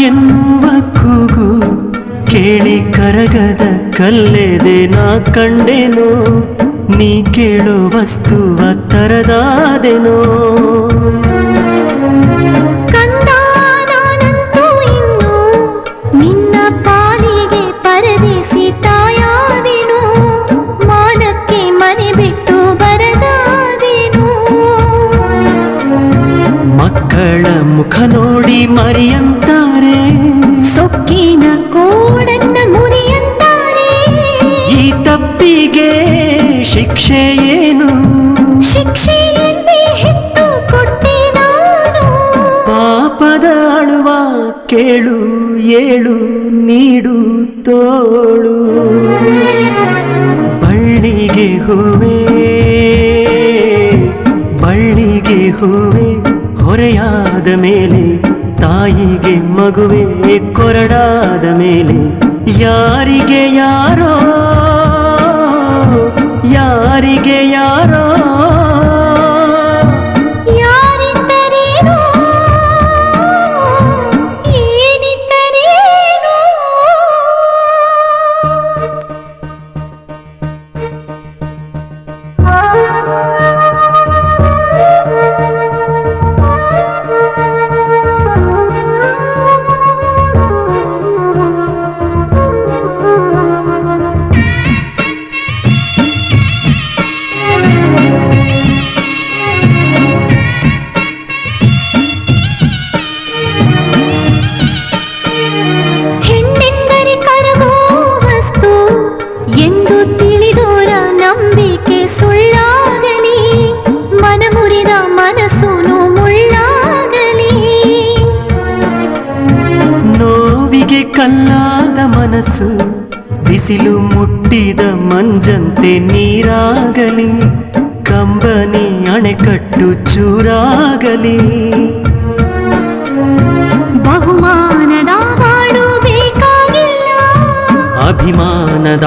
ಎನ್ನುವ ಕೂಗು ಕೇಳಿ ಕರಗದ ಕಲ್ಲೆದೆ ನಾ ಕಂಡೆನೋ, ನೀ ಕೇಳೋ ವಸ್ತುವ ತರದಾದೆನೋ. ಕಂದ ನಾನಂತೂ ಇನ್ನು ನಿನ್ನ ಪಾಲಿಗೆ ಪರದೇಸಿ ತಾಯಾದೆನು, ಮಾನಕ್ಕೆ ಮನೆ ಬಿಟ್ಟು ಬರದಾದೆನು. ಮಕ್ಕಳ ಮುಖ ನೋಡಿ ಮರಿಯಂತಾರೆ, ಸೊಕ್ಕಿನ ಕೋಡನ್ನ ಮುರಿಯಂತಾರೆ. ಈ ತಪ್ಪಿಗೆ ಶಿಕ್ಷೆ ಏನು? ಶಿಕ್ಷೆಯಲ್ಲಿ ಹೆತ್ತು ಕೊಟ್ಟೆ ನಾನು. ಪಾಪದ ಅಳುವ ಕೇಳು ಏಳು ನೀಡು ತೋಳು. ಬಳ್ಳಿಗೆ ಹೂವೇ ಬಳ್ಳಿಗೆ ಹೂವೇ ಹೊರೆಯಾದ ಮೇಲೆ, ತಾಯಿಗೆ ಮಗುವೆ ಕೊರಡಾದ ಮೇಲೆ, ಯಾರಿಗೆ ಯಾರೋ ಯಾರಿಗೆ ಯಾರೋ ಯಾರಿದ್ದರೇನೋ ಏನಿದ್ದರೇನೋ. ಹೆಣ್ಣೆಂದರೆ ಕರಗೋ ವಸ್ತು ಎಂದು ತಿಳಿದೋರ ನಂಬಿಕೆ ಸುಳ್ಳಾಗಲಿ, ಮನಮುರಿದ ಮನಸ್ಸುನು ಮುಳ್ಳಾಗಲಿ. ನೋವಿಗೆ ಕಲ್ಲಾದ ಮನಸ್ಸು ಬಿಸಿಲು ಮುಟ್ಟಿದ ಮಂಜಂತೆ ನೀರಾಗಲಿ, ಕಂಬನಿ ಅಣೆಕಟ್ಟು ಚೂರಾಗಲಿ.